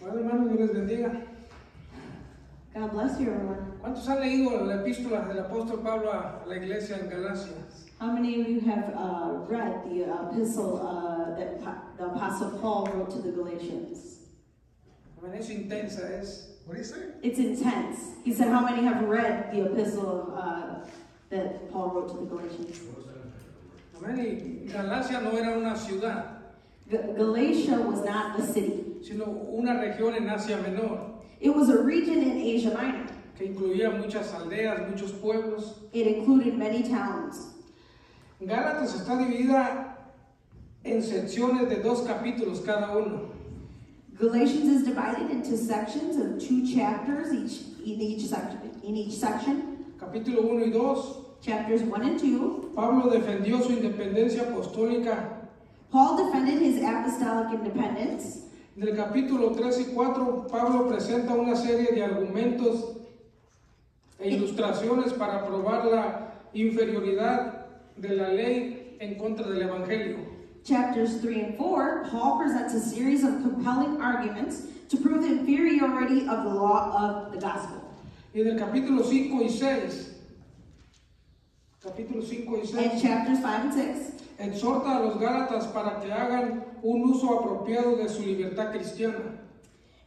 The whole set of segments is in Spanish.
Bueno, hermanos, Dios les bendiga. God bless you, everyone. ¿Cuántos han leído la epístola del apóstol Pablo a la iglesia en Galacia? How many of you have read the epistle that the Apostle Paul wrote to the Galatians? Bueno, es intensa, es. What do you say? It's intense. He said, how many have read the epistle that Paul wrote to the Galatians? Amén. Y Galacia no era una ciudad, Galatia was not the city. sino una región en Asia Menor, It was a region in Asia Minor. que incluía muchas aldeas, muchos pueblos. It included many towns. Gálatas está dividida en secciones de 2 capítulos cada uno. Galatians is divided into sections of 2 chapters in each section. Capítulo 1 y 2. Chapters 1 and 2. Pablo defendió su independencia apostólica. Paul defended his apostolic independence. Del capítulo 3 y 4, Pablo presenta una serie de argumentos e ilustraciones para probar la inferioridad de la ley en contra del evangelio. Chapters 3 and 4, Paul presents a series of compelling arguments to prove the inferiority of the law of the gospel. Y del capítulo 5 y 6, And chapters 5 and 6, exhorta a los gálatas para que hagan un uso apropiado de su libertad cristiana.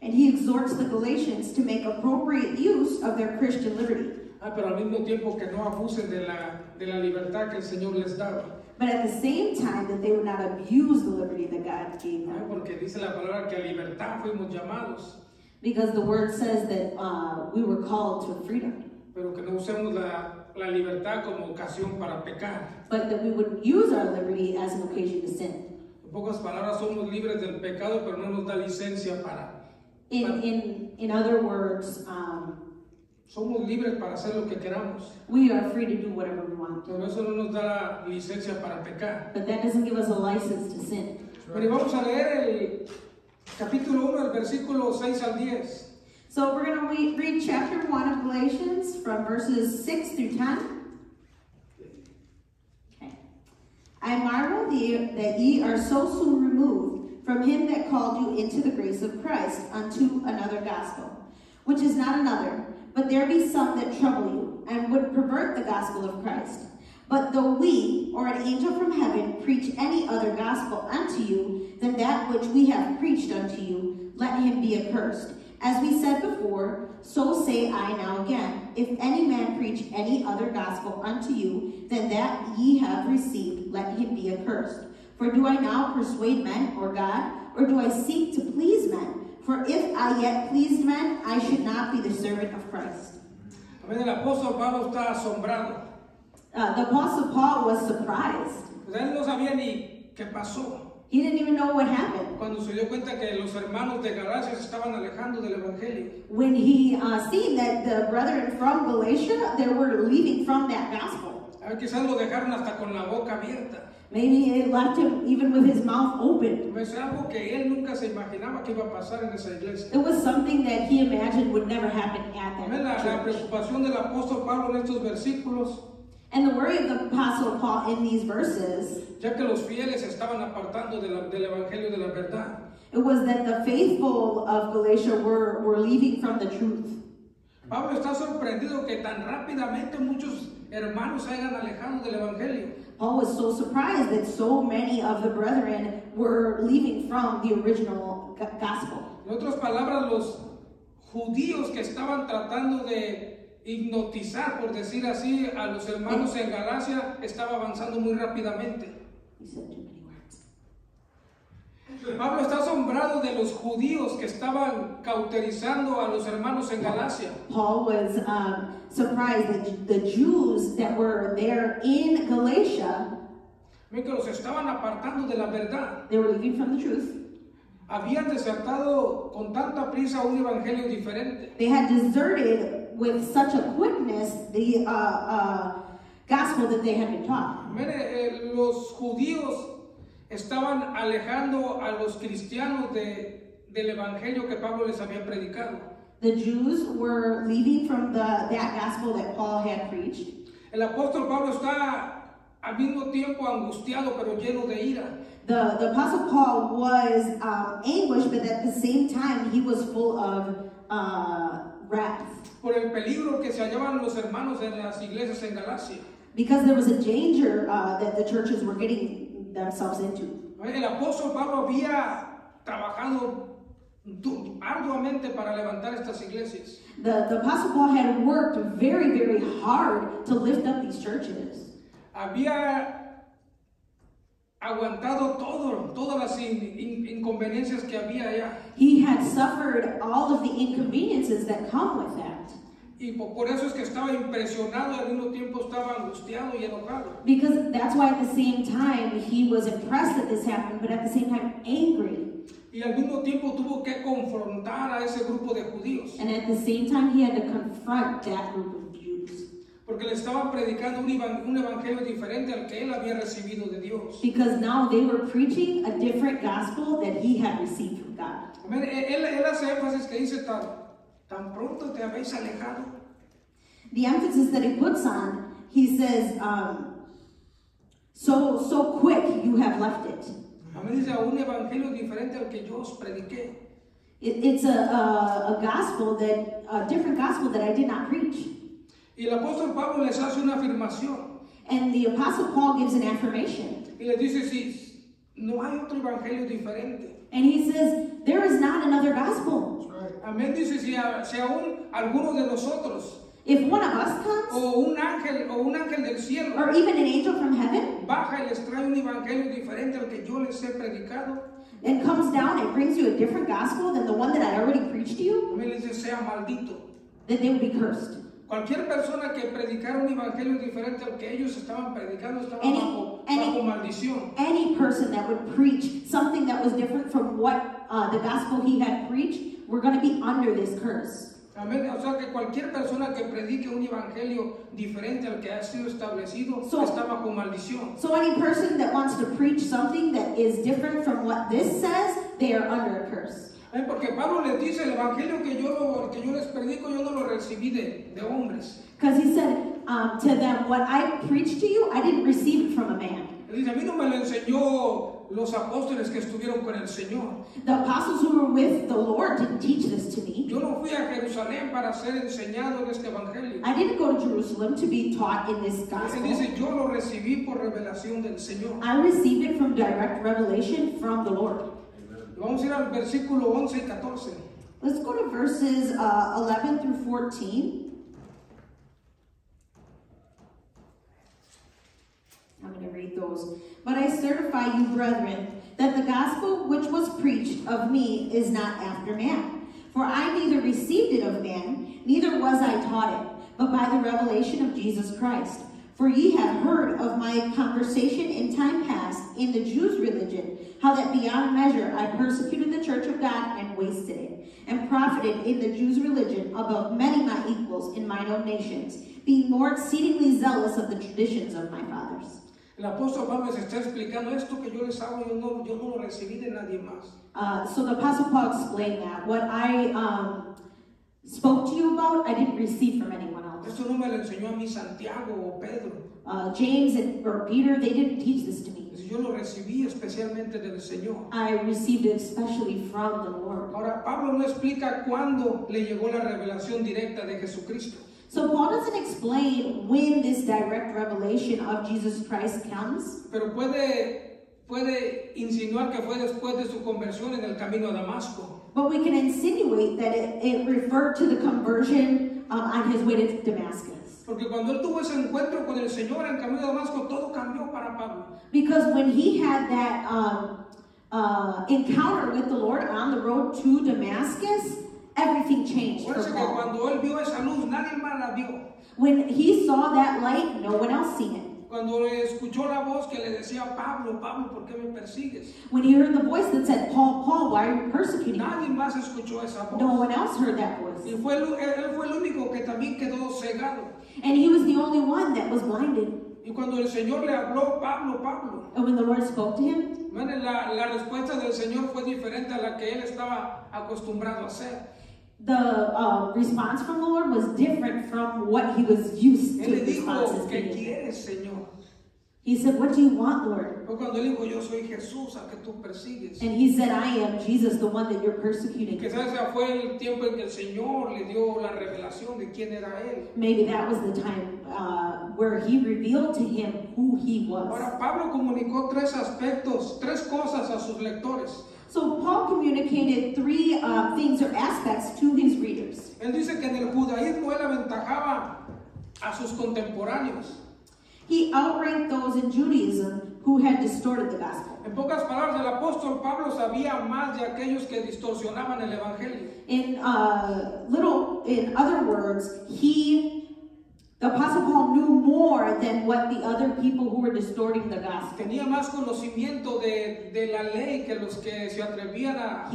and he exhorts the Galatians to make appropriate use of their Christian liberty. Pero al mismo tiempo que no abusen de la libertad que el Señor les daba. But at the same time, that they would not abuse the liberty that God gave them. Porque dice la palabra que a libertad fuimos llamados, Because the word says that we were called to freedom. pero que no usemos la libertad como ocasión para pecar. But that we would use our liberty as an occasion to sin. En pocas palabras, somos libres del pecado, pero no nos da licencia para. In other words, Somos libres para hacer lo que queramos, we are free to do whatever we want. pero eso no nos da licencia para pecar. But that doesn't give us a license to sin. Pero vamos a leer el capítulo 1, el versículo 6 al 10. So we're going to read chapter 1 of Galatians from verses 6 through 10. Okay. I marvel that ye are so soon removed from him that called you into the grace of Christ unto another gospel, which is not another, but there be some that trouble you, and would pervert the gospel of Christ. But though we, or an angel from heaven, preach any other gospel unto you than that which we have preached unto you, let him be accursed. As we said before, so say I now again, if any man preach any other gospel unto you than that ye have received, let him be accursed. For do I now persuade men or God, or do I seek to please men? For if I yet pleased men, I should not be the servant of Christ. Amén. El apóstol Pablo está asombrado. The Apostle Paul was surprised. Él no sabía ni qué pasó. He didn't even know what happened. Cuando se dio cuenta que los hermanos de Galacia se estaban alejando del evangelio. When he seen that the brethren from Galatia, they were leaving from that gospel. Quizás lo dejaron hasta con la boca abierta. Maybe it left him even with his mouth open. Es algo que él nunca se imaginaba que iba a pasar en esa iglesia. It was something that he imagined would never happen at Amén. La that church. preocupación del apóstol Pablo en estos versículos, And the worry of the Apostle Paul in these verses, ya que los fieles se estaban apartando del evangelio de la verdad. it was that the faithful of Galatia were leaving from the truth. Pablo está sorprendido que tan rápidamente muchos hermanos se hayan alejado del evangelio. Paul was so surprised that so many of the brethren were leaving from the original gospel. En otras palabras, los judíos que estaban tratando de hipnotizar, por decir así, a los hermanos en Galacia, estaba avanzando muy rápidamente. He said too many words. Pablo está asombrado de los judíos que estaban cauterizando a los hermanos en Galacia. Paul was surprised that the Jews that were there in Galatia, Que los estaban apartando de la verdad. they were leaving from the truth. Habían desertado con tanta prisa un evangelio diferente. They had deserted with such a quickness the gospel that they had been taught. Mire, los judíos estaban alejando a los cristianos del evangelio que Pablo les había predicado. The Jews were leaving from that gospel that Paul had preached. El apóstol Pablo está al mismo tiempo angustiado pero lleno de ira. The Apostle Paul was anguished, but at the same time he was full of wrath. Por el peligro que se hallaban los hermanos en las iglesias en Galacia. Because there was a danger that the churches were getting themselves into. El apóstol Pablo había trabajado arduamente para levantar estas iglesias. The Apostle Paul had worked very, very hard to lift up these churches. Había aguantado todas las inconveniencias que había allá. He had suffered all of the inconveniences that come with that. Y por eso es que estaba impresionado y al mismo tiempo estaba angustiado y enojado. Because that's why at the same time he was impressed that this happened, but at the same time angry. Y al mismo tiempo tuvo que confrontar a ese grupo de judíos. And at the same time he had to confront that group of Jews. Porque le estaban predicando un evangelio diferente al que él había recibido de Dios. Because now they were preaching a different gospel that he had received from God. Él hace énfasis que dice tan pronto te habéis alejado. The emphasis that he puts on, he says, so quick you have left it. Dice a un evangelio diferente al que yo os prediqué. It's a gospel a different gospel that I did not preach. Y el apóstol Pablo les hace una afirmación. And the Apostle Paul gives an affirmation. Y les dice, si no hay otro evangelio diferente. And he says, there is not another gospel. Amén. Dice, si aún alguno de nosotros, if one of us comes, o un ángel del cielo, or even an angel from heaven, baja y les trae un evangelio diferente al que yo les he predicado, and comes down and brings you a different gospel than the one that I already preached to you, amén, les dice, sea maldito. Then they would be cursed. Cualquier persona que predicara un evangelio diferente al que ellos estaban predicando estaba bajo maldición. Any person that would preach something that was different from what the gospel he had preached, we're going to be under this curse. Amén. O sea que cualquier persona que predique un evangelio diferente al que ha sido establecido está bajo maldición. So any person that wants to preach something that is different from what this says, they are under a curse. Porque Pablo les dice, el evangelio que yo les predico, yo no lo recibí de hombres. Because he said to them, what I preached to you, I didn't receive it from a man. Él dice, a mí no me lo enseñó los apóstoles que estuvieron con el Señor. The apostles who were with the Lord didn't teach this to me. Yo no fui a Jerusalén para ser enseñado en este evangelio. I didn't go to Jerusalem to be taught in this gospel. Él dice, yo lo recibí por revelación del Señor. I received it from direct revelation from the Lord. Vamos a ir al versículo 11 y 14. Let's go to verses 11 through 14. I'm going to read those. But I certify you, brethren, that the gospel which was preached of me is not after man. For I neither received it of man, neither was I taught it, but by the revelation of Jesus Christ. For ye have heard of my conversation in time past in the Jews' religion, how that beyond measure I persecuted the church of God and wasted it, and profited in the Jews' religion above many my equals in mine own nations, being more exceedingly zealous of the traditions of my fathers. El apóstol Pablo les está explicando esto que yo les hago, yo no lo recibí de nadie más. So the Apostle Paul explained that. What I spoke to you about, I didn't receive from anyone else. Esto no me lo enseñó a mí Santiago o Pedro. James or Peter, they didn't teach this to me. Yo lo recibí especialmente del Señor. I received it especially from the Lord. Ahora, Pablo no explica cuándo le llegó la revelación directa de Jesucristo. So Paul doesn't explain when this direct revelation of Jesus Christ comes. Pero puede insinuar que fue después de su conversión en el camino a Damasco. But we can insinuate that it referred to the conversion on his way to Damascus. Porque cuando él tuvo ese encuentro con el Señor en camino a Damasco, todo cambió para Pablo. Because when he had that encounter with the Lord on the road to Damascus, everything changed for Parece que Paul. cuando él vio esa luz, nadie más la vio. When he saw that light, no one else seen it. Cuando escuchó la voz que le decía, Pablo, Pablo, ¿por qué me persigues? When he heard the voice that said, Paul, Paul, why are you persecuting me? Nadie más escuchó esa voz. No one else heard that voice. Y él fue el único que también quedó cegado. And he was the only one that was blinded. Y cuando el Señor le habló, Pablo, Pablo, And when the Lord spoke to him, la respuesta del Señor fue diferente a la que él estaba acostumbrado a hacer. the response from the Lord was different from what he was used Él to le dijo, responses ¿qué being. quieres, Señor? He said, what do you want, Lord? Fue cuando él dijo, yo soy Jesús al que tú persigues. And he said, I am Jesus, the one that you're persecuting. Quizás ese fue el tiempo en que el Señor le dio la revelación de quién era él. Maybe that was the time where he revealed to him who he was. Ahora, Pablo comunicó tres aspectos, tres cosas a sus lectores. So Paul communicated three things or aspects to his readers. Él dice que en el judaísmo él aventajaba a sus contemporáneos. He outranked those in Judaism who had distorted the gospel. En pocas palabras, el apóstol Pablo sabía más de aquellos que distorsionaban el evangelio. In other words, the Apostle Paul knew more than what the other people who were distorting the gospel. Tenía más conocimiento de la ley que los que se atrevían a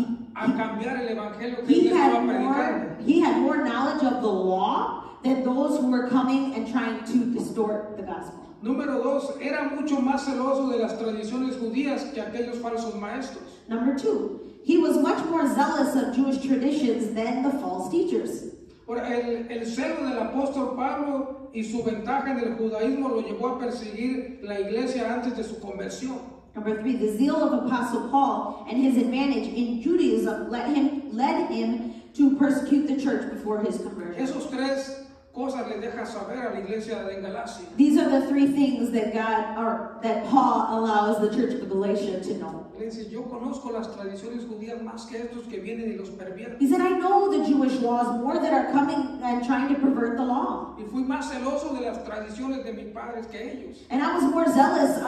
cambiar el evangelio que él estaba predicando. He had more knowledge of the law than those who were coming and trying to distort the gospel. Número dos, era mucho más celoso de las tradiciones judías que aquellos falsos maestros. Number two, he was much more zealous of Jewish traditions than the false teachers. Ahora, el celo del apóstol Pablo y su ventaja en el judaísmo lo llevó a perseguir la iglesia antes de su conversión. Number three, the zeal of Apostle Paul and his advantage in Judaism led him to persecute the church before his conversion. Esos tres cosas le deja saber a la iglesia de Galacia. These are the three things that that Paul allows the church of Galatia to know. Le dice, yo conozco las tradiciones judías más que estos que vienen y los pervierten. He said, I know the Jewish laws more that are coming and trying to pervert the law. Y fui más celoso de las tradiciones de mis padres que ellos. And I was more zealous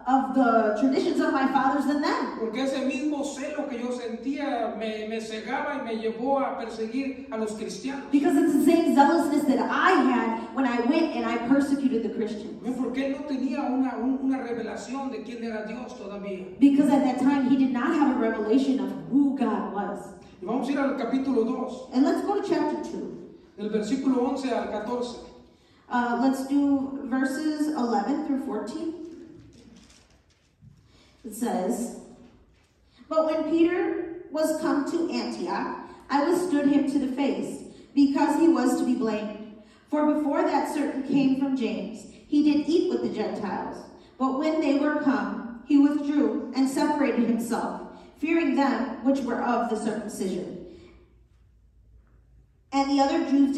of the traditions of my fathers than them. Porque ese mismo celo que yo sentía me cegaba y me llevó a perseguir a los cristianos. Because it's the same zealousness that I had when I went and I persecuted the Christians. Porque él no tenía una revelación de quién era Dios todavía. Because at that time he did not have a revelation of who God was. Y vamos a ir al capítulo 2. And let's go to chapter 2. Del versículo 11 al 14. Let's do verses 11 through 14. It says, but when Peter was come to Antioch, I withstood him to the face, because he was to be blamed. For before that certain came from James, he did eat with the Gentiles. But when they were come, he withdrew and separated himself, fearing them which were of the circumcision. And the other Jews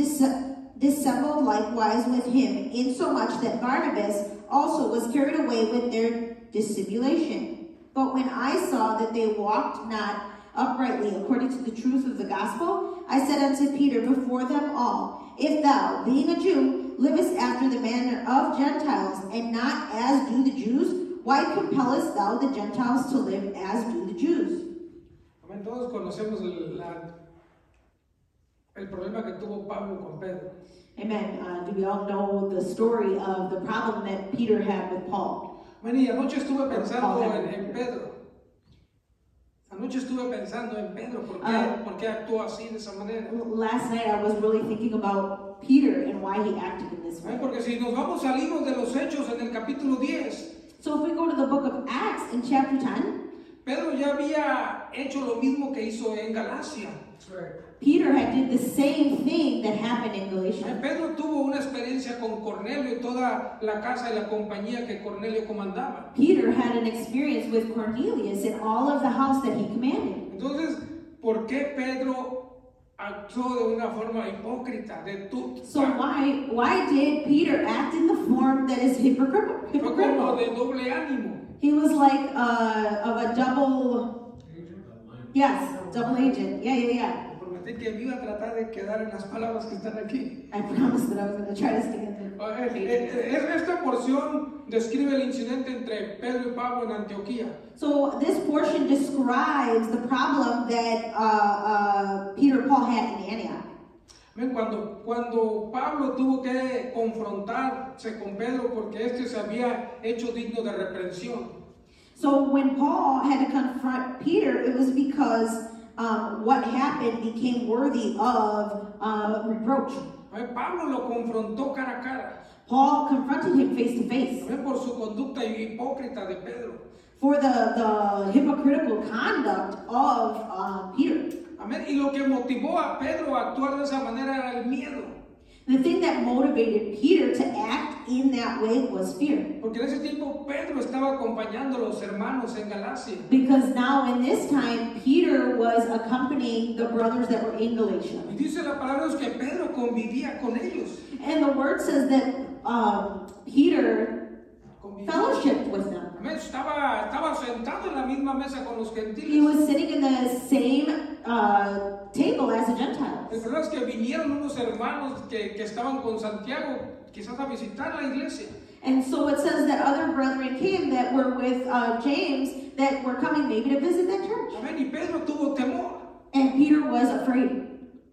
dissembled likewise with him, insomuch that Barnabas also was carried away with their dissimulation. But when I saw that they walked not uprightly according to the truth of the gospel, I said unto Peter before them all, if thou, being a Jew, livest after the manner of Gentiles, and not as do the Jews, why compellest thou the Gentiles to live as do the Jews? Amén. Todos conocemos el problema que tuvo Pablo con Pedro. Amen. Do we all know the story of the problem that Peter had with Paul? Bueno, y anoche estuve pensando en Pedro. Anoche estuve pensando en Pedro, ¿por qué actuó así de esa manera? Last night I was really thinking about Peter and why he acted in this way. Porque si nos vamos al libro de los Hechos en el capítulo 10, so if we go to the book of Acts in chapter 10, Pedro ya había hecho lo mismo que hizo en Galacia. Peter had did the same thing that happened in Galatia. Pedro tuvo una experiencia con Cornelio y toda la casa y la compañía que Cornelio comandaba. Peter had an experience with Cornelius and all of the house that he commanded. Entonces, ¿por qué Pedro actuó de una forma hipócrita? So why did Peter act in the form that is hypocritical? Fue como de doble ánimo. He was like of a double agent. Yeah. Prometí que me iba a tratar de quedar en las palabras que están aquí. I promised that I was going to try to stick in there. Esta porción describe el incidente entre Pedro y Pablo en Antioquía. So this portion describes the problem that Peter and Paul had in Antioch. Cuando Pablo tuvo que confrontarse con Pedro porque este se había hecho digno de reprensión. So when Paul had to confront Peter, it was because what happened became worthy of reproach. Pablo lo confrontó cara a cara. Paul confronted him face to face. Por su conducta hipócrita de Pedro. For the hypocritical conduct of Peter. Amén. Y lo que motivó a Pedro a actuar de esa manera era el miedo. The thing that motivated Peter to act in that way was fear. Porque en ese tiempo Pedro estaba acompañando a los hermanos en Galacia. Because now in this time, Peter was accompanying the brothers that were in Galatia. Y dice la palabra que Pedro convivía con ellos. And the word says that Peter fellowshiped with them. Estaba sentado en la misma mesa con los gentiles. He was sitting in the same table as the Gentiles. El problema es que vinieron unos hermanos que estaban con Santiago, quizás a visitar la iglesia. And so it says that other brethren came that were with James that were coming maybe to visit that church. Amén. Y Pedro tuvo temor. And Peter was afraid.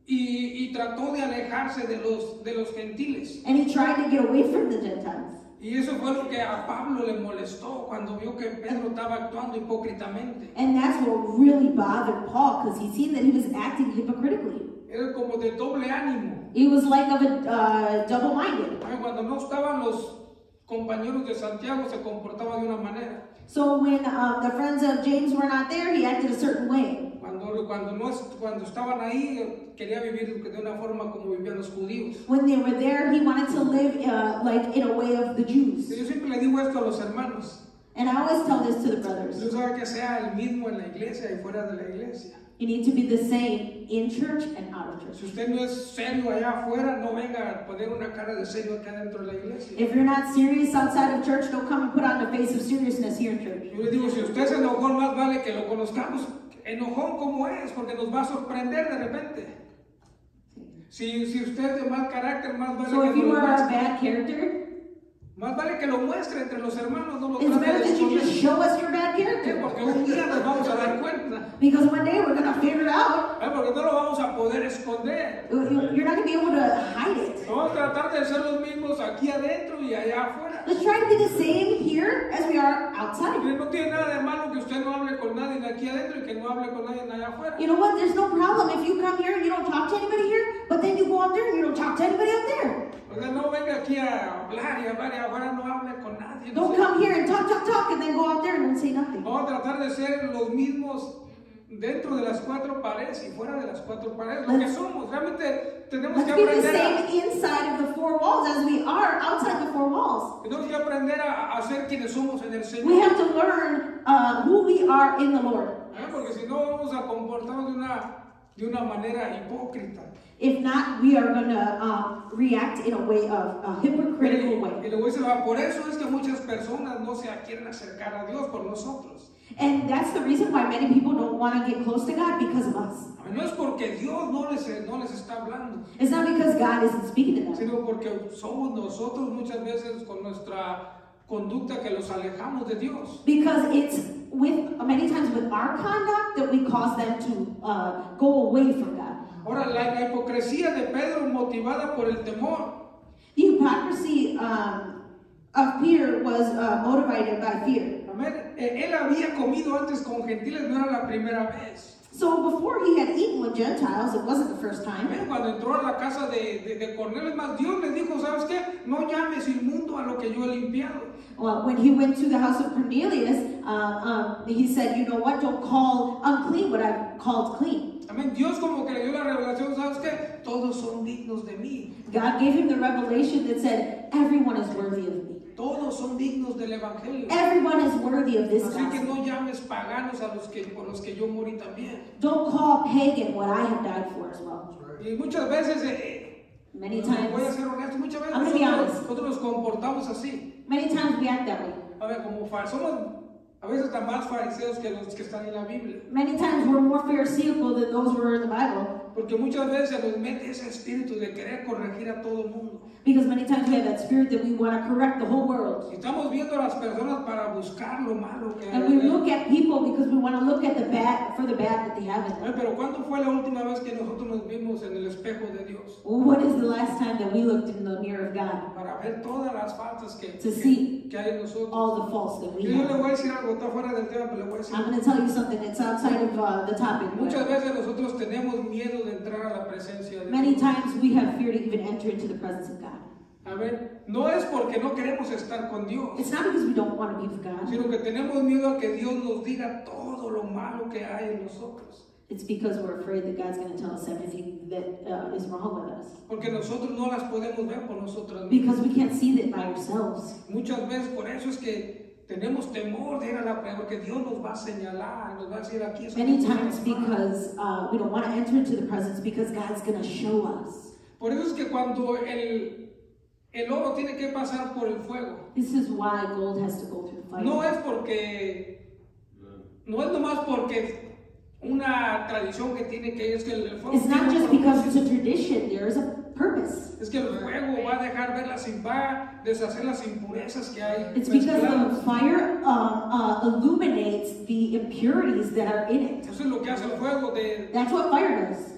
Y trató de alejarse de los gentiles. And he tried to get away from the Gentiles. Y eso fue lo que a Pablo le molestó cuando vio que Pedro estaba actuando hipócritamente. And that's what really bothered Paul, because he seen that he was acting hypocritically. Era como de doble ánimo. He was like of a double-minded. Cuando no estaban los compañeros de Santiago se comportaba de una manera. So when the friends of James were not there, he acted a certain way. Cuando estaban ahí, quería vivir de una forma como vivían los judíos. When they were there, he wanted to live like in a way of the Jews. Yo siempre le digo esto a los hermanos. And I always tell this to the brothers. Dios sabe que sea el mismo en la iglesia y fuera de la iglesia. You need to be the same in church and out of church. Si usted no es serio allá afuera, no venga a poner una cara de serio acá dentro de la iglesia. If you're not serious outside of church, don't come and put on the face of seriousness here in church. Yo le digo, si usted se enojó, más vale que lo conozcamos enojón como es, porque nos va a sorprender de repente. Si usted es de mal carácter, más vale So if que you lo are a muestre. bad character, Más vale que lo muestre entre los hermanos, no lo it's trate better de that you esconder. just show us your bad character. Porque un día nos vamos a dar cuenta. Because one day we're going to figure it out. Porque no lo vamos a poder esconder. You're not going to be able to hide it. Vamos a tratar de ser los mismos aquí adentro y allá afuera. Let's try to be the same here as we are outside. No tiene nada de malo que usted no hable con nadie aquí adentro y que no hable con nadie allá afuera. You know what? There's no problem if you come here and you don't talk to anybody here, but then you go out there and you don't talk to anybody out there. O sea, no venga aquí a hablar y afuera no hable con nadie. Don't come here and talk, and then go out there and don't say nothing. Vamos a tratar de ser los mismos dentro de las cuatro paredes y fuera de las cuatro paredes. Lo que somos, realmente tenemos que Let's be the aprender same inside of the four walls as we are outside the four walls. tenemos que aprender a ser quienes somos en el Señor. We have to learn who we are in the Lord. Porque si no vamos a comportarnos de una manera hipócrita. If not, we are going to react in a way of a hypocritical way. Y le voy a decir, por eso es que muchas personas no se quieren acercar a Dios por nosotros. And that's the reason why many people don't want to get close to God, because of us. No es porque Dios no les está hablando. It's not because God isn't speaking to them. Sino porque somos nosotros muchas veces con nuestra conducta que los alejamos de Dios. Because it's many times with our conduct that we cause them to go away from God. Ahora, la hipocresía de Pedro motivada por el temor. The hypocrisy of Peter was motivated by fear. Amén. Él había comido antes con gentiles, no era la primera vez. So before he had eaten with Gentiles, it wasn't the first time. Amén. Cuando entró a la casa de Cornelio, es más, Dios le dijo, ¿sabes qué? No llames inmundo a lo que yo he limpiado. Well, when he went to the house of Cornelius, he said, you know what, don't call unclean what I've called clean. Amén. Dios como que le dio la revelación, ¿sabes qué? Todos son dignos de mí. God gave him the revelation that said, everyone is worthy of me. Todos son dignos del evangelio. Everyone is worthy of this Así que gospel. no llames paganos a por los que yo morí también. Don't call pagan what I have died for as well. Y muchas veces, Many times, voy a ser honesto, muchas veces I'm gonna be honest. nosotros nos comportamos así. Many times we act that way. A ver, como somos a veces tan más fariseos que los que están en la Biblia. Many times we're more pharisaical than those who are in the Bible. Porque muchas veces se nos mete ese espíritu de querer corregir a todo el mundo. Because many times we have that spirit that we want to correct the whole world. Y estamos viendo a las personas para buscar lo malo que hay. And we look at people because we want to look at the bad, for the bad that they have in them. Pero ¿cuándo fue la última vez que nosotros nos vimos en el espejo de Dios? Well, what is the last time that we looked in the mirror of God Para ver todas las faltas que hay en nosotros. all the faults that we Y yo le have? voy a decir algo, está fuera del tema, pero le voy a decir. I'm going to tell you something that's outside of the topic. Muchas veces nosotros tenemos miedo de entrar a la presencia de Many Dios. times we have fear to even enter into the presence of God. A ver, no es porque no queremos estar con Dios, It's not because we don't want to be with God. sino que tenemos miedo a que Dios nos diga todo lo malo que hay en nosotros. It's because we're afraid that God's going to tell us everything that is wrong with us. Porque nosotros no las podemos ver por nosotros mismos. Because we can't see that by ourselves. Muchas veces por eso es que tenemos temor de ir a la prueba, porque Dios nos va a señalar, nos va a decir aquí. Many times because we don't want to enter into the presence because God's going to show us. Por eso es que cuando el oro tiene que pasar por el fuego. This is why gold has to go through the fire. No es nomás porque una tradición que tiene que es que el fuego. It's not just because it's a tradition. There is a purpose. Es que el fuego va a dejar ver va a deshacer las impurezas que hay. It's because the fire illuminates the impurities that are in it. Eso es lo que hace el fuego. That's what fire does.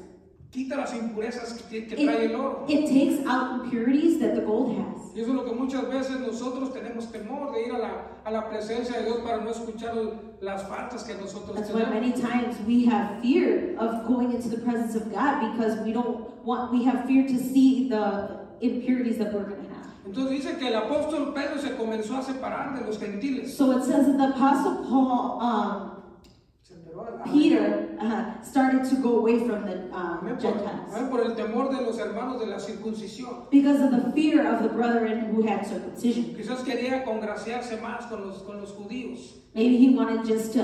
Quita las impurezas que trae el oro. It takes out impurities that the gold has. Y eso es lo que muchas veces nosotros tenemos temor de ir a la presencia de Dios para no escuchar las faltas que nosotros That's tenemos. why many times we have fear of going into the presence of God because we have fear to see the impurities that we're going to have. Entonces dice que el apóstol Pedro se comenzó a separar de los gentiles. So it says that the apostle Paul, Peter started to go away from the Gentiles. Por el temor de los hermanos de la circuncisión. Because of the fear of the brethren who had circumcision. Quizás quería congraciarse más con los judíos. Maybe he wanted just to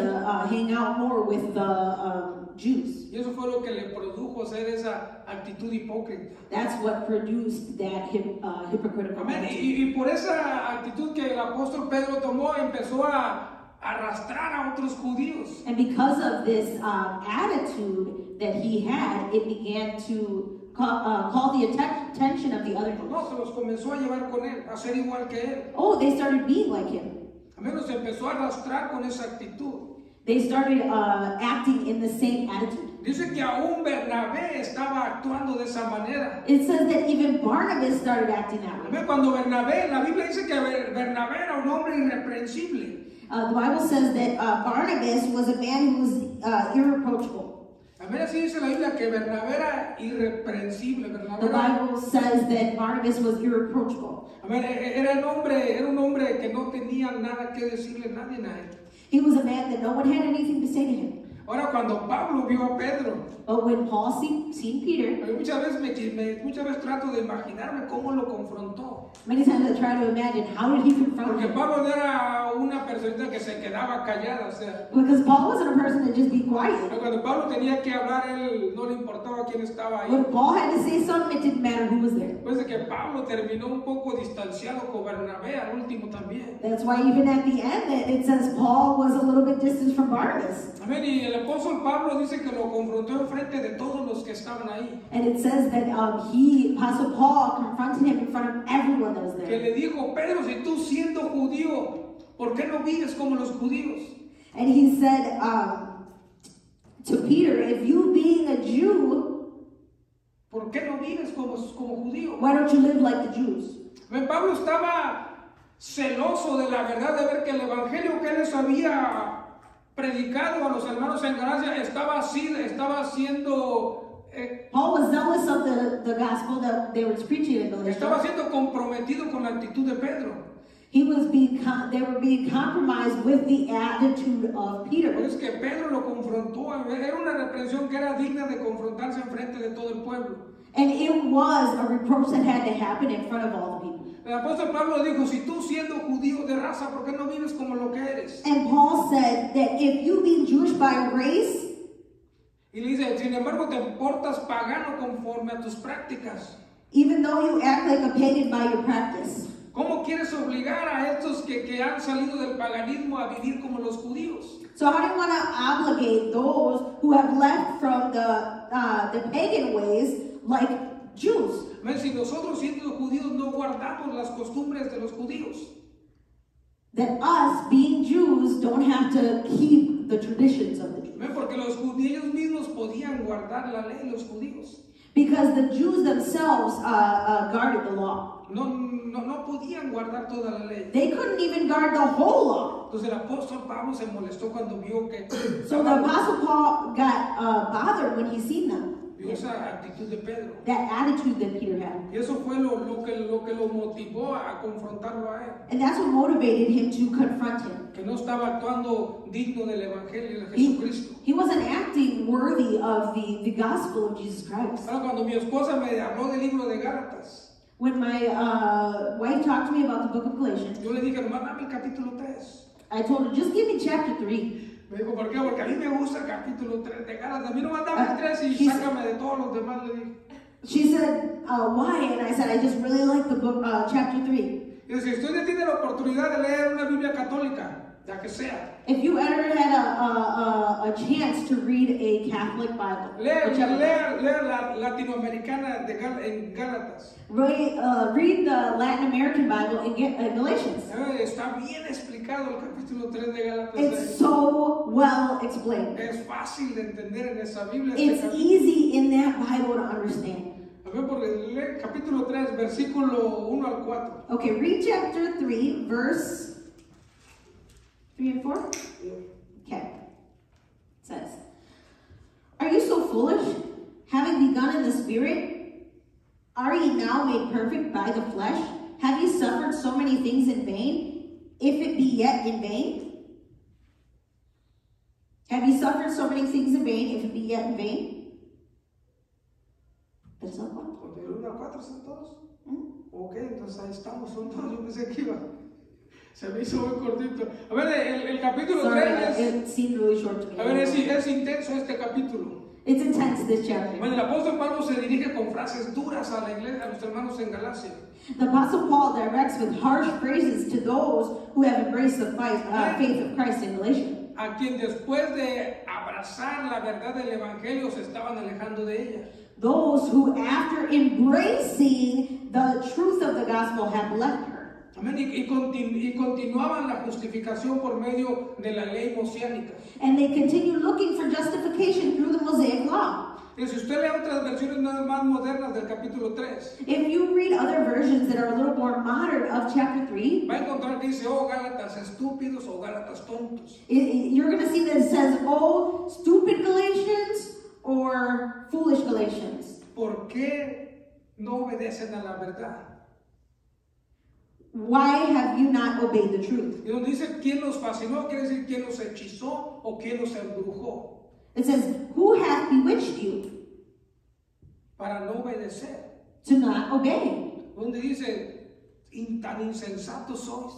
hang out more with the Jews. Y eso fue lo que le produjo hacer esa actitud hipócrita. That's what produced that hypocritical attitude. Y por esa actitud que el apóstol Pedro tomó, empezó a arrastrar a otros judíos. And because of this attitude that he had, it began to call the attention of the other Jews. No, se los comenzó a llevar con él, a ser igual que él. Oh, they started being like him. A menos se empezó a arrastrar con esa actitud. They started acting in the same attitude. Dice que aún Bernabé estaba actuando de esa manera. It says that even Barnabas started acting that way. Cuando Bernabé, la Biblia dice que Bernabé era un hombre irreprensible. The Bible says that Barnabas was a man who was irreproachable. A ver, así dice la Biblia que Bernabé era irreprensible. The Bible says that Barnabas was irreproachable. A ver, era un hombre que no tenía nada que decirle a nadie a él. He was a man that no one had anything to say to him. Ahora, cuando Pablo vio a Pedro, but when Paul seen Peter, muchas veces trato de imaginarme cómo lo confrontó. Many times I try to imagine how did he confront Porque him. Pablo no era una persona que se quedaba callada, o sea. Because Paul wasn't a person that just be quiet. Cuando Pablo tenía que hablar, él no le importaba quién estaba ahí. When Paul had to say something, it didn't matter who was there. Pues de que Pablo terminó un poco distanciado con Bernabé al último también. That's why even at the end it says Paul was a little bit distant from Barnabas. Amén. Y el apóstol Pablo dice que lo confrontó enfrente de todos los que estaban ahí. And it says that Apostle Paul confronted him in front of everyone that was there. Que le dijo, Pedro, si tú siendo judío, ¿por qué no vives como los judíos? And he said to Peter, if you being a Jew, ¿por qué no vives como judío? why don't you live like the Jews? Pablo estaba celoso de la verdad, de ver que el evangelio que él les había predicado a los hermanos en Galacia estaba siendo Paul was zealous of the gospel that they were preaching in Galatia. estaba siendo comprometido con la actitud de Pedro. They were being compromised with the attitude of Peter. Pero es que Pedro lo confrontó, era una reprensión que era digna de confrontarse en frente de todo el pueblo. And it was a reproach that had to happen in front of all the people. El apóstol Pablo dijo, si tú siendo judío de raza, ¿por qué no vives como lo que eres? And Paul said that if you being Jewish by race, y le dice, sin embargo te portas pagano conforme a tus prácticas. even though you act like a pagan by your practice. ¿Cómo quieres obligar a estos que han salido del paganismo a vivir como los judíos? So how do you want to obligate those who have left from the pagan ways like Jews? Si nosotros siendo judíos no guardamos las costumbres de los judíos. That us, being Jews, don't have to keep the traditions of the Jews. Porque los judíos mismos podían guardar la ley, los judíos. Because the Jews themselves guarded the law. No podían guardar toda la ley. They couldn't even guard the whole law. Entonces el apóstol Pablo se molestó cuando vio que... So the apostle Paul got bothered when he seen them. Vio esa actitud de Pedro. That attitude that Peter had. Y eso fue lo que lo motivó a confrontarlo a él. And that's what motivated him to confront him. Que no estaba actuando digno del Evangelio de Jesucristo. He wasn't acting worthy of the gospel of Jesus Christ. Ahora, cuando mi esposa me habló del libro de Gálatas, When my wife talked to me about the book of Galatians, yo le dije, nomás dame el capítulo 3. I told her, just give me chapter 3. Me dijo, ¿por qué? Porque a mí me gusta el capítulo 3 de Gálatas. A mí no me dame el 3 y sácame de todos los demás, le dije. She said, why? And I said, I just really like the book, chapter 3. Y si usted tiene la oportunidad de leer una Biblia católica, la que sea, If you ever had a chance to read a Catholic Bible, leer la latinoamericana en Gálatas. read the Latin American Bible in Galatians. Está bien explicado el capítulo 3 de Gálatas. It's so well explained. Es fácil de entender en esa Biblia. It's easy in that Bible to understand. A ver, porque lee capítulo 3, versículo 1 al 4. Okay, read chapter 3, verse 3 and 4? Okay. It says, are you so foolish? Having begun in the Spirit, are ye now made perfect by the flesh? Have ye suffered so many things in vain, if it be yet in vain? Have ye suffered so many things in vain, if it be yet in vain? ¿Del 1 al 4 son todos? Ok, entonces ahí estamos, son todos. Yo pensé que iba. Se me hizo muy cortito. A ver, el capítulo 3 it seemed really short to me. A ver, es intenso este capítulo. It's intense, this chapter. Bueno, el apóstol Pablo se dirige con frases duras a la iglesia, a los hermanos en Galacia. The Apostle Paul directs with harsh phrases to those who have embraced the faith of Christ in Galatia. A quien después de abrazar la verdad del Evangelio se estaban alejando de ella. Those who, after embracing the truth of the gospel, have left her. Amén. Y continuaban la justificación por medio de la ley mosiánica. And they continue looking for justification through the Mosaic law. Y si usted lee otras versiones más modernas del capítulo 3, If you read other versions that are a little more modern of chapter 3, va a encontrar que dice, oh Gálatas estúpidos o Gálatas tontos. you're going to see that it says, oh, stupid Galatians or foolish Galatians. ¿Por qué no obedecen a la verdad? Why have you not obeyed the truth? Y donde dice quién los fascinó, quiere decir quién los hechizó o quién los embrujó. It says, who hath bewitched you? Para no obedecer. To not obey. Donde dice, tan insensatos sois.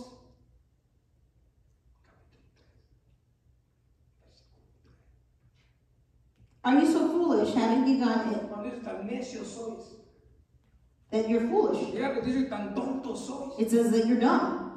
Are you so foolish, having begun it, Cuando dice tan necios sois. that you're foolish? Ya dice tan tontos sois. It says that you're dumb.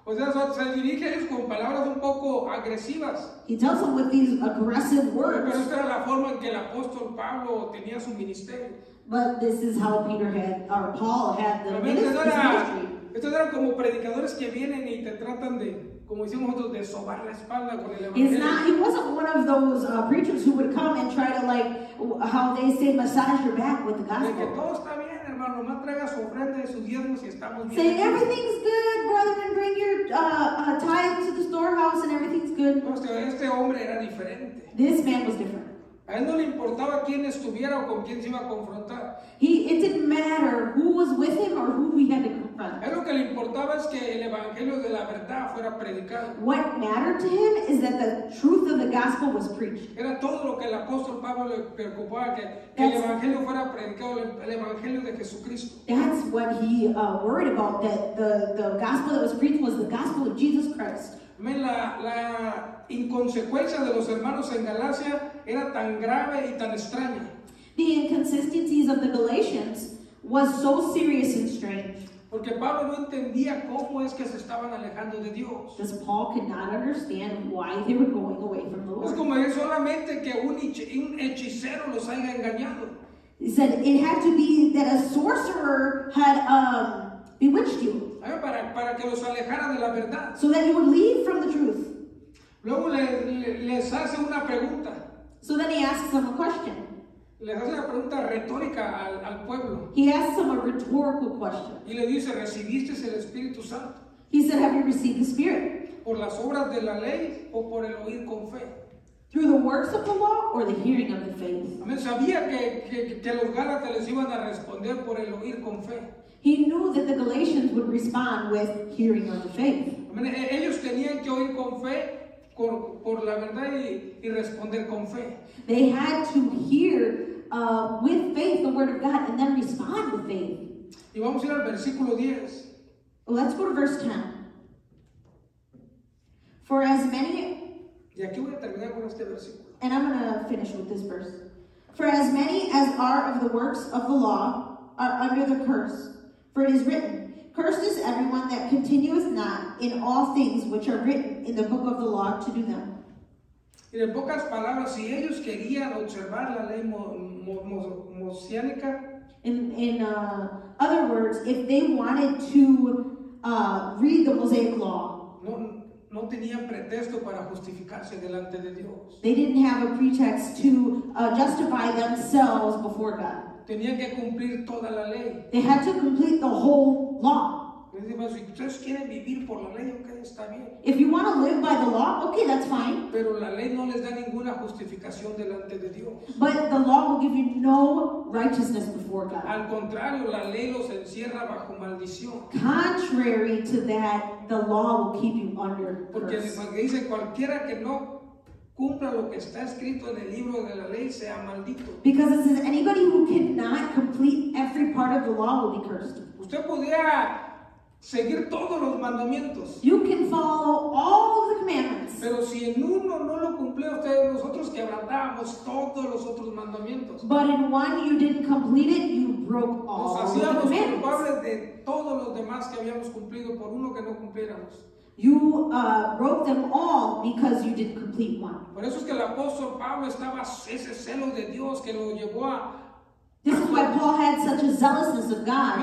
O sea, se dirige a ellos con palabras un poco agresivas. He tells them with these aggressive words. Pero esta era la forma en que el apóstol Pablo tenía su ministerio. But this is how Paul had the ministry. Estos eran como predicadores que vienen y te tratan de, como decimos nosotros, de sobar la espalda con el evangelio. He wasn't one of those preachers who would come and try to, like, how they say, massage your back with the De que gospel. todo está bien, hermano, nomás traiga su ofrenda y sus diezmos y estamos bien. Saying everything's good, brethren, bring your tithe to the storehouse and everything's good. No, este hombre era diferente. This man was different. A él no le importaba quién estuviera o con quién se iba a confrontar. It didn't matter who was with him or who we had to confront. A él lo que le importaba es que el evangelio de la verdad fuera predicado. What mattered to him is that the truth of the gospel was preached. Era todo lo que el apóstol Pablo le preocupaba, que el evangelio fuera predicado, el evangelio de Jesucristo. That's what he worried about, that the gospel that was preached was the gospel of Jesus Christ. La inconsecuencia de los hermanos en Galacia era tan grave y tan extraña. The inconsistencies of the Galatians was so serious and strange. Porque Pablo no entendía cómo es que se estaban alejando de Dios. Because Paul could not understand why they were going away from the Es Lord. como es solamente que un hechicero los haya engañado. He said it had to be that a sorcerer had bewitched you, Para que los alejara de la verdad. so that you would leave from the truth. Luego les hace una pregunta. So then he asks them a question. Les hace una pregunta retórica al pueblo. He asks them a rhetorical question. Y le dice, ¿recibiste el Espíritu Santo He said, have you received the Spirit? por las obras de la ley o por el oír con fe? Through the works of the law or the hearing of the faith? Amén. Sabía que los Gálatas les iban a responder por el oír con fe. He knew that the Galatians would respond with hearing of the faith. Amén. Ellos tenían que oír con fe por la verdad y responder con fe. They had to hear with faith the word of God and then respond with faith. Y vamos a ir al versículo 10. Well, let's go to verse 10. For as many... Y aquí voy a terminar con este versículo. And I'm going to finish with this verse. For as many as are of the works of the law are under the curse. For it is written, cursed is everyone that continueth not in all things which are written in the book of the law to do them. Y en pocas palabras, si ellos querían observar la ley mosiánica, In other words, if they wanted to read the Mosaic law, no tenían pretexto para justificarse delante de Dios. they didn't have a pretext to justify themselves before God. Tenían que cumplir toda la ley. They had to complete the whole law. Si ustedes quieren vivir por la ley, ok, está bien. If you want to live by the law, okay, that's fine. Pero la ley no les da ninguna justificación delante de Dios. But the law will give you no righteousness before God. Al contrario, la ley los encierra bajo maldición. Contrary to that, the law will keep you under Porque curse. dice cualquiera que no cumpla lo que está escrito en el libro de la ley sea maldito. Because it says anybody who cannot complete every part of the law will be cursed. Usted podría seguir todos los mandamientos. You can follow all of the commandments. Pero si en uno no lo cumplió usted, nosotros quebrantábamos todos los otros mandamientos. But in one you didn't complete it, you broke all Nos of the hacíamos commandments. culpables de todos los demás que habíamos cumplido por uno que no cumpliéramos. You broke them all because you didn't complete one. Por eso es que el apóstol Pablo estaba ese celo de Dios que lo llevó a This is why Paul had such a zealousness of God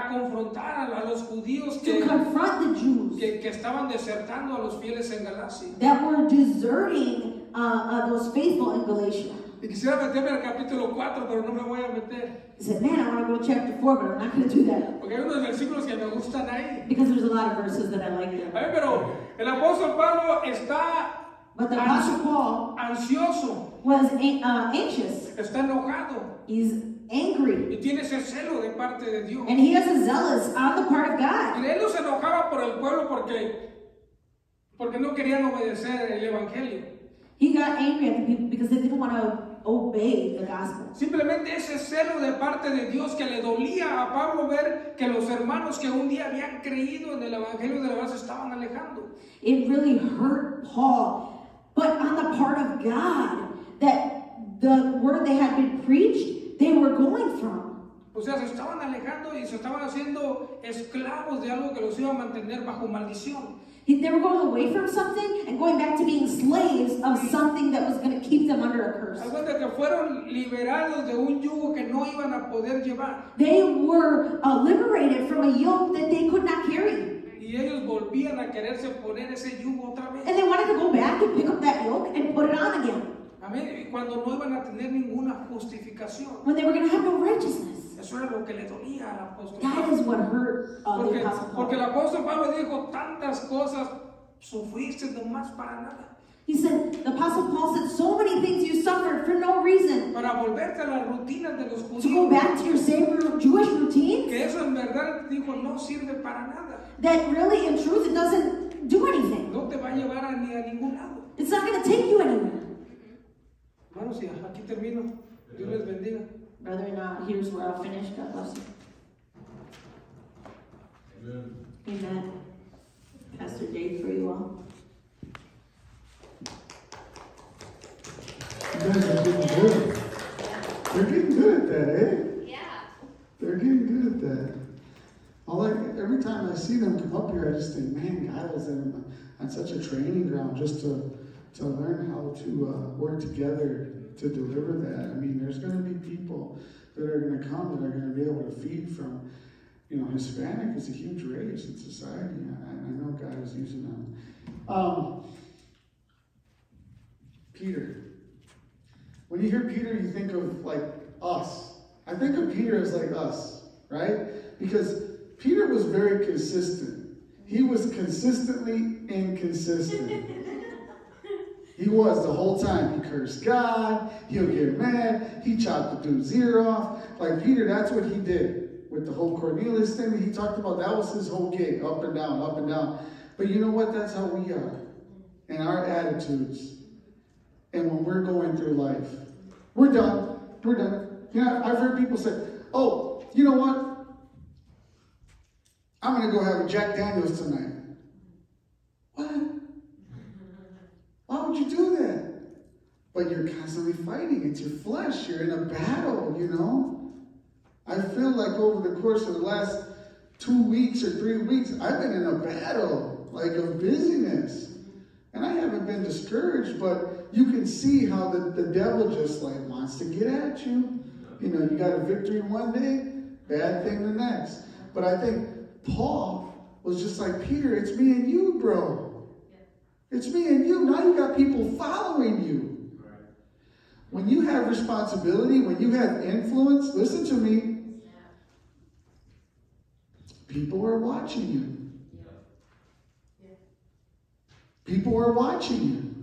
confrontar a los judíos to confront the Jews que estaban desertando a los fieles en Galacia. that were deserting those faithful in Galatia. Y quisiera meterme al capítulo 4, pero no me voy a meter. He said, man, I want to go to chapter 4, but I'm not going to do that. Porque hay unos versículos que me gustan ahí. Because there's a lot of verses that I like there. Pero el apóstol Pablo está But the Apostle Paul ansioso, was anxious. está enojado He's angry. y tiene ese celo de parte de Dios. And he has a zealous on the part of God. Y él no se enojaba por el pueblo porque no querían obedecer el evangelio. He got angry at the people because they didn't want to obey the gospel. Simplemente ese celo de parte de Dios que le dolía a Pablo ver que los hermanos que un día habían creído en el evangelio de la verdad se estaban alejando. It really hurt Paul. But on the part of God, that the word they had been preached, they were going from. O sea, se estaban alejando y se estaban haciendo esclavos de algo que los iba a mantener bajo maldición. They were going away from something and going back to being slaves of something that was going to keep them under a curse. Algo de que fueron liberados de un yugo que no iban a poder llevar. They were liberated from a yoke that they could not carry. Y ellos volvían a quererse poner ese yugo otra vez. And they wanted to go back and pick up that yoke and put it on again. Amén. Y cuando no iban a tener ninguna justificación. When they were going to have no righteousness. Eso era lo que le dolía al apóstol That Pablo. is what hurt the Apostle Paul. Porque el apóstol Pablo dijo, tantas cosas sufriste nomás para nada. He said, the Apostle Paul said, so many things you suffered for no reason. Para volverte a las rutinas de los To go judíos. back to your same Jewish routine. Que eso en verdad, dijo, no sirve para nada. That really, in truth, it doesn't do anything. No te va a llevar ni a ningún lado. It's not going to take you anywhere. Hermanos, y aquí termino. Dios les bendiga. Brethren, here's where I'll finish. God bless you. Amen. Amen. Pastor Dave, for you all. You guys are getting good. They're getting good at that, eh? Yeah. They're getting good at that. Every time I see them come up here, I just think, man, God is on such a training ground just to learn how to work together to deliver that. I mean, there's going to be people that are going to come that are going to be able to feed from, Hispanic is a huge race in society. I know God is using them. Peter. When you hear Peter, you think of like us. I think of Peter as like us, right? Because Peter was very consistent. He was consistently inconsistent. He was the whole time. He cursed God. He'll get mad. He chopped the dude's ear off. Like Peter, that's what he did with the whole Cornelius thing that he talked about. That was his whole gig, up and down, up and down. But you know what? That's how we are in our attitudes. And when we're going through life, we're done. We're done. You know, I've heard people say, oh, you know what? I'm going to go have a Jack Daniels tonight. What? Why would you do that? But you're constantly fighting. It's your flesh. You're in a battle, you know. I feel like over the course of the last 2 weeks or 3 weeks, I've been in a battle, like of busyness. And I haven't been discouraged, but you can see how the devil just like wants to get at you. You know, you got a victory one day, bad thing the next. But I think Paul was just like, Peter, it's me and you, bro. It's me and you. Now you got people following you. When you have responsibility, when you have influence, listen to me. People are watching you. People are watching you.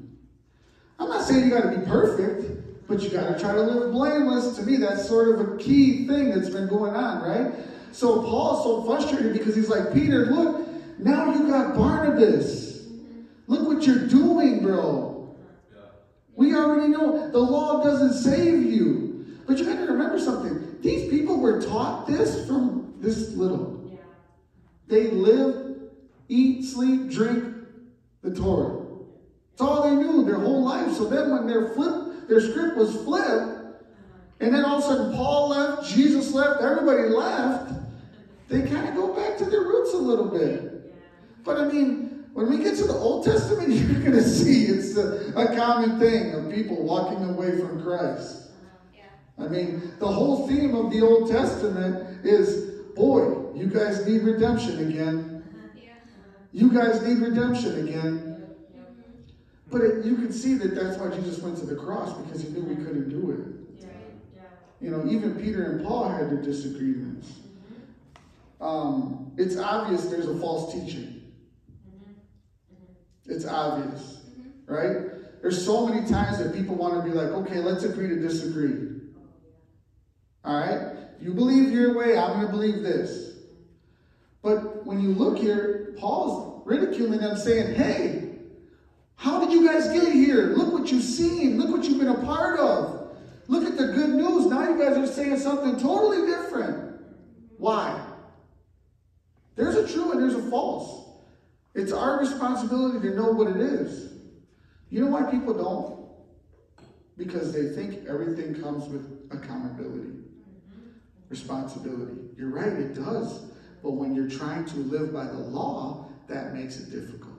I'm not saying you got to be perfect, but you got to try to live blameless. To me, that's sort of a key thing that's been going on, right? So Paul's so frustrated because he's like, Peter, look, now you got Barnabas. Look what you're doing, bro. We already know the law doesn't save you. But you got to remember something. These people were taught this from this little. They live, eat, sleep, drink the Torah. It's all they knew their whole life. So then when their script was flipped, and then all of a sudden Paul left, Jesus left, everybody left, they kind of go back to their roots a little bit. But I mean, when we get to the Old Testament, you're going to see it's a common thing of people walking away from Christ. I mean, the whole theme of the Old Testament is, boy, you guys need redemption again. You guys need redemption again. But you can see that that's why Jesus went to the cross, because he knew we couldn't do it. You know, even Peter and Paul had their disagreements. It's obvious there's a false teaching. It's obvious, right? There's so many times that people want to be like, okay, let's agree to disagree. All right? If you believe your way, I'm going to believe this. But when you look here, Paul's ridiculing them, saying, hey, how did you guys get here? Look what you've seen. Look what you've been a part of. Look at the good news. Now you guys are saying something totally different. Why? There's a true and there's a false. It's our responsibility to know what it is. You know why people don't? Because they think everything comes with accountability, responsibility. You're right, it does. But when you're trying to live by the law, that makes it difficult.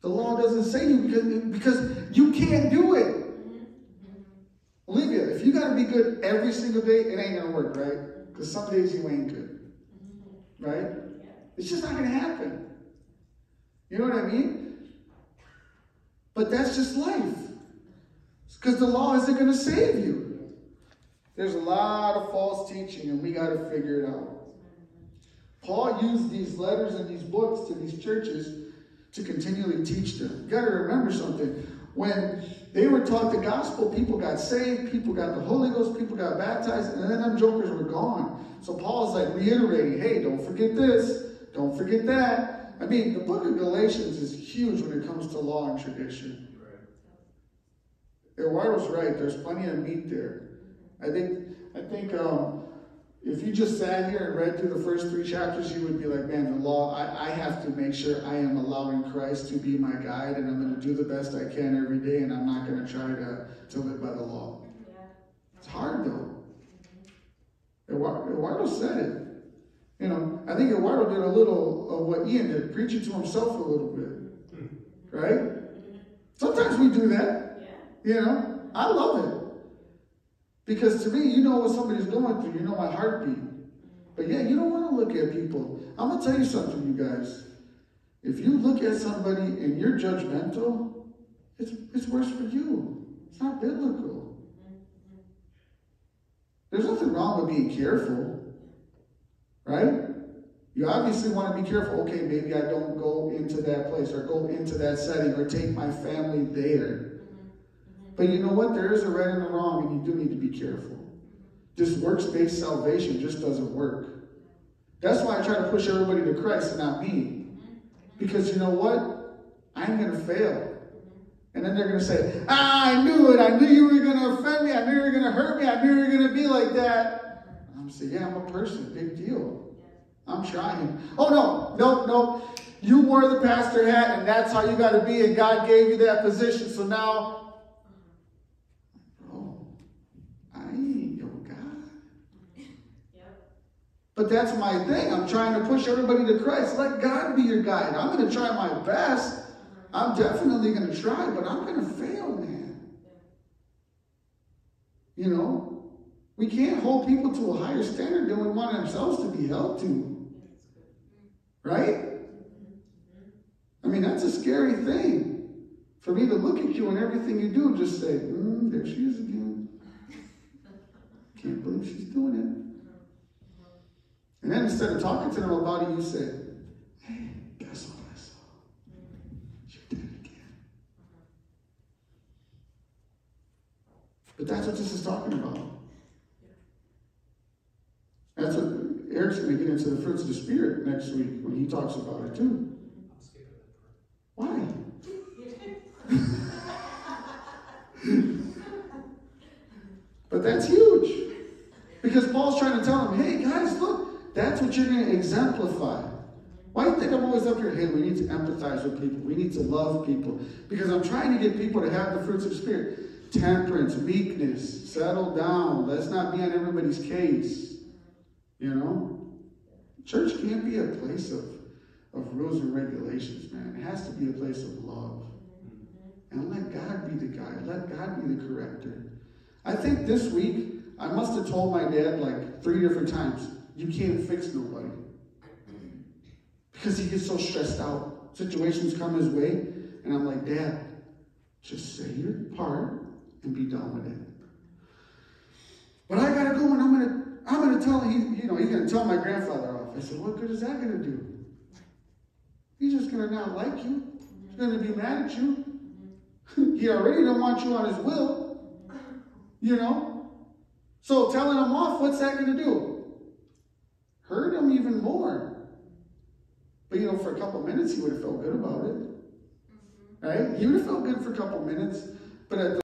The law doesn't say you because you can't do it. Olivia, if you got to be good every single day, it ain't going to work, right? Because some days you ain't good. Right? It's just not going to happen. You know what I mean? But that's just life. Because the law isn't going to save you. There's a lot of false teaching, and we got to figure it out. Paul used these letters and these books to these churches to continually teach them. You got to remember something. When they were taught the gospel, people got saved, people got the Holy Ghost, people got baptized, and then them jokers were gone. So Paul's like reiterating, hey, don't forget this, don't forget that. I mean, the book of Galatians is huge when it comes to law and tradition. Eduardo's right, there's plenty of meat there. I think if you just sat here and read through the first 3 chapters, you would be like, man, the law, I have to make sure I am allowing Christ to be my guide, and I'm going to do the best I can every day, and I'm not going to try to live by the law. It's hard, though. Eduardo said it. You know, I think Eduardo did a little of what Ian did, preaching to himself a little bit. Right? Sometimes we do that. You know, I love it. Because to me, you know what somebody's going through. You know my heartbeat. But yeah, you don't want to look at people. I'm going to tell you something, you guys. If you look at somebody and you're judgmental, it's worse for you. It's not biblical. There's nothing wrong with being careful. Right? You obviously want to be careful. Okay, maybe I don't go into that place or go into that setting or take my family there. But you know what? There is a right and a wrong, and you do need to be careful. This works-based salvation just doesn't work. That's why I try to push everybody to Christ and not me. Because you know what? I'm going to fail. And then they're going to say, I knew it. I knew you were going to offend me. I knew you were going to hurt me. I knew you were going to be like that. I'm going to say, yeah, I'm a person. Big deal. I'm trying. Oh, no. You wore the pastor hat, and that's how you got to be, and God gave you that position. So now, bro, I ain't your God. But that's my thing. I'm trying to push everybody to Christ. Let God be your guide. I'm going to try my best. I'm definitely going to try, but I'm going to fail, man. You know, we can't hold people to a higher standard than we want ourselves to be held to. Right? I mean, that's a scary thing. For me to look at you and everything you do, just say, there she is again. Can't believe she's doing it. And then instead of talking to them about it, you say, hey, guess what I saw? She did it again. But that's what this is talking about. That's what Eric's going to get into the fruits of the Spirit next week when he talks about it too. Why? But that's huge. Because Paul's trying to tell them, hey guys, look, that's what you're going to exemplify. Why do you think I'm always up here? Hey, we need to empathize with people. We need to love people. Because I'm trying to get people to have the fruits of the Spirit. Temperance, meekness, settle down. Let's not be on everybody's case. You know? Church can't be a place of rules and regulations, man. It has to be a place of love. And let God be the guide. Let God be the corrector. I think this week, I must have told my dad like 3 different times, you can't fix nobody. Because he gets so stressed out. Situations come his way, and I'm like, Dad, just say your part and be done with it. But I gotta go and I'm gonna tell him, he's gonna tell my grandfather off. I said, what good is that gonna do? He's just gonna not like you. He's gonna be mad at you. He already don't want you on his will. You know? So telling him off, what's that gonna do? Hurt him even more. But for a couple minutes he would have felt good about it. Right? He would have felt good for a couple minutes. But at the